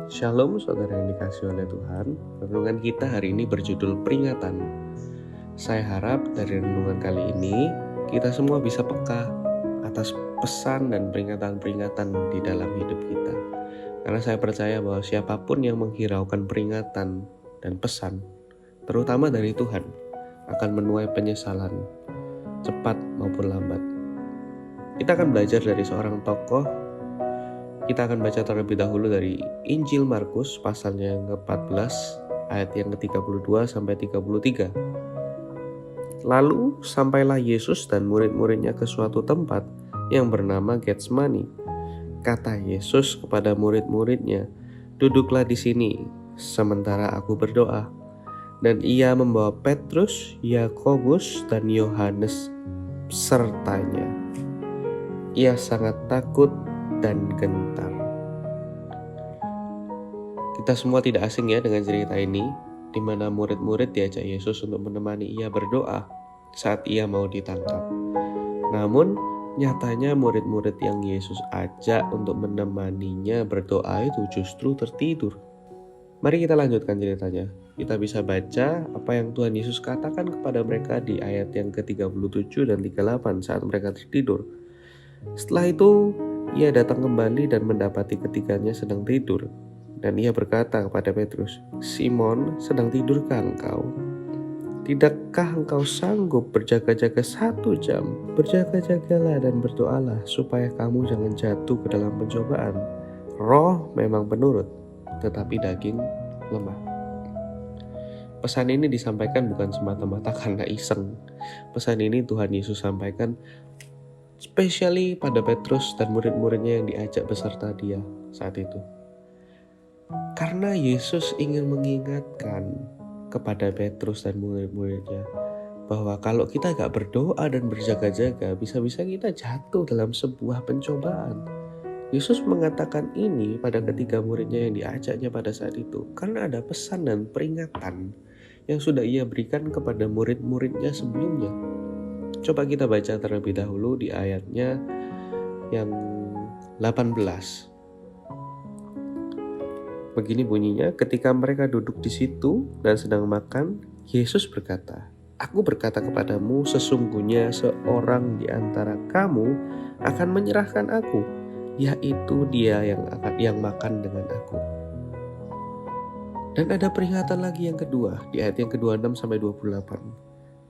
Shalom saudara yang dikasihi oleh Tuhan. Renungan kita hari ini berjudul peringatan. Saya harap dari renungan kali ini kita semua bisa peka atas pesan dan peringatan-peringatan di dalam hidup kita. Karena saya percaya bahwa siapapun yang menghiraukan peringatan dan pesan, terutama dari Tuhan, akan menuai penyesalan cepat maupun lambat. Kita akan belajar dari seorang tokoh. Kita akan baca terlebih dahulu dari Injil Markus pasalnya yang ke-14 ayat yang ke-32 sampai 33. Lalu sampailah Yesus dan murid-muridnya ke suatu tempat yang bernama Getsemani. Kata Yesus kepada murid-muridnya, "Duduklah di sini sementara aku berdoa." Dan ia membawa Petrus, Yakobus, dan Yohanes sertanya. Ia sangat takut dan gentar. Kita semua tidak asing ya dengan cerita ini, di mana murid-murid diajak Yesus untuk menemani ia berdoa saat ia mau ditangkap. Namun, nyatanya murid-murid yang Yesus ajak untuk menemaninya berdoa itu justru tertidur. Mari kita lanjutkan ceritanya. Kita bisa baca apa yang Tuhan Yesus katakan kepada mereka di ayat yang ke-37 dan 38 saat mereka tertidur. Setelah itu, ia datang kembali dan mendapati ketiganya sedang tidur. Dan ia berkata kepada Petrus, "Simon, sedang tidurkah engkau? Tidakkah engkau sanggup berjaga-jaga 1 jam? Berjaga-jagalah dan berdoalah supaya kamu jangan jatuh ke dalam pencobaan. Roh memang penurut, tetapi daging lemah." Pesan ini disampaikan bukan semata-mata karena iseng. Pesan ini Tuhan Yesus sampaikan especially pada Petrus dan murid-muridnya yang diajak beserta dia saat itu. Karena Yesus ingin mengingatkan kepada Petrus dan murid-muridnya bahwa kalau kita gak berdoa dan berjaga-jaga, bisa-bisa kita jatuh dalam sebuah pencobaan. Yesus mengatakan ini pada ketiga muridnya yang diajaknya pada saat itu karena ada pesan dan peringatan yang sudah ia berikan kepada murid-muridnya sebelumnya. Coba kita baca terlebih dahulu di ayatnya yang 18. Begini bunyinya, ketika mereka duduk di situ dan sedang makan, Yesus berkata, "Aku berkata kepadamu, sesungguhnya seorang di antara kamu akan menyerahkan aku, yaitu dia yang makan dengan aku." Dan ada peringatan lagi yang kedua di ayat yang ke-26 sampai 28.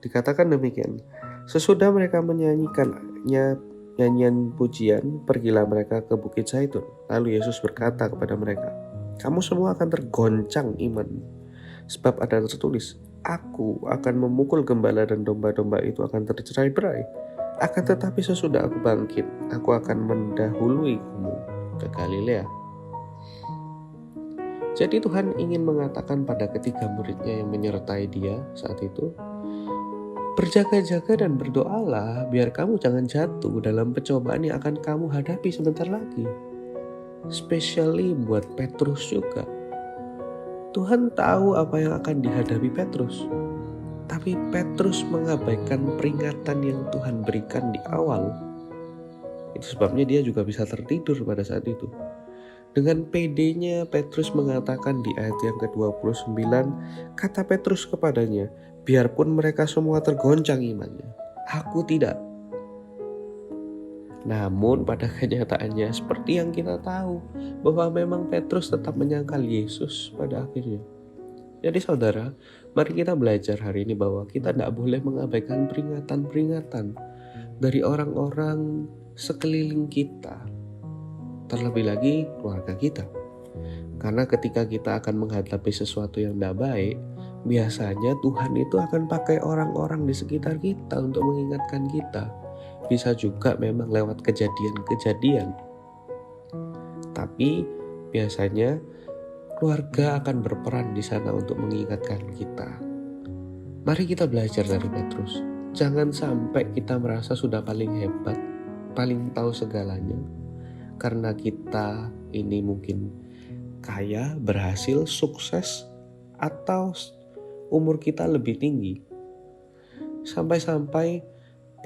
Dikatakan demikian, sesudah mereka menyanyikannya nyanyian pujian, pergilah mereka ke Bukit Zaitun. Lalu Yesus berkata kepada mereka, "Kamu semua akan tergoncang iman, sebab ada tertulis, Aku akan memukul gembala dan domba-domba itu akan tercerai-berai. Akan tetapi sesudah aku bangkit, aku akan mendahului kamu ke Galilea." Jadi Tuhan ingin mengatakan pada ketiga muridnya yang menyertai dia saat itu, berjaga-jaga dan berdoalah biar kamu jangan jatuh dalam pencobaan yang akan kamu hadapi sebentar lagi. Especially buat Petrus juga. Tuhan tahu apa yang akan dihadapi Petrus. Tapi Petrus mengabaikan peringatan yang Tuhan berikan di awal. Itu sebabnya dia juga bisa tertidur pada saat itu. Dengan pedenya Petrus mengatakan di ayat yang ke-29, kata Petrus kepadanya, "Biarpun mereka semua tergoncang imannya, aku tidak." Namun pada kenyataannya seperti yang kita tahu, bahwa memang Petrus tetap menyangkal Yesus pada akhirnya. Jadi saudara, mari kita belajar hari ini bahwa kita tidak boleh mengabaikan peringatan-peringatan dari orang-orang sekeliling kita. Terlebih lagi keluarga kita. Karena ketika kita akan menghadapi sesuatu yang tidak baik, biasanya Tuhan itu akan pakai orang-orang di sekitar kita untuk mengingatkan kita. Bisa juga memang lewat kejadian-kejadian. Tapi biasanya keluarga akan berperan di sana untuk mengingatkan kita. Mari kita belajar dari Petrus. Jangan sampai kita merasa sudah paling hebat, paling tahu segalanya. Karena kita ini mungkin kaya, berhasil, sukses, atau umur kita lebih tinggi. Sampai-sampai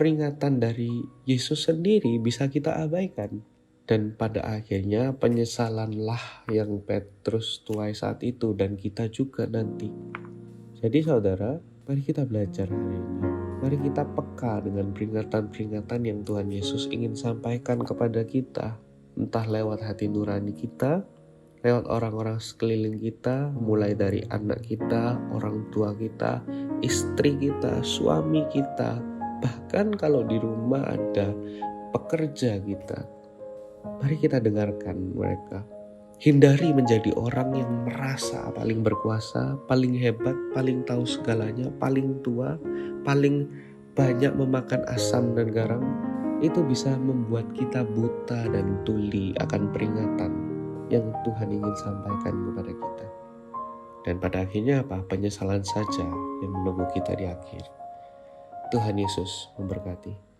peringatan dari Yesus sendiri bisa kita abaikan. Dan pada akhirnya penyesalanlah yang Petrus tuai saat itu dan kita juga nanti. Jadi saudara, mari kita belajar hari ini. Mari kita peka dengan peringatan-peringatan yang Tuhan Yesus ingin sampaikan kepada kita. Entah lewat hati nurani kita, lewat orang-orang sekeliling kita, mulai dari anak kita, orang tua kita, istri kita, suami kita. Bahkan kalau di rumah ada pekerja kita. Mari kita dengarkan mereka. Hindari menjadi orang yang merasa paling berkuasa, paling hebat, paling tahu segalanya, paling tua, paling banyak memakan asam dan garam. Itu bisa membuat kita buta dan tuli akan peringatan yang Tuhan ingin sampaikan kepada kita. Dan pada akhirnya apa? Penyesalan saja yang menunggu kita di akhir. Tuhan Yesus memberkati.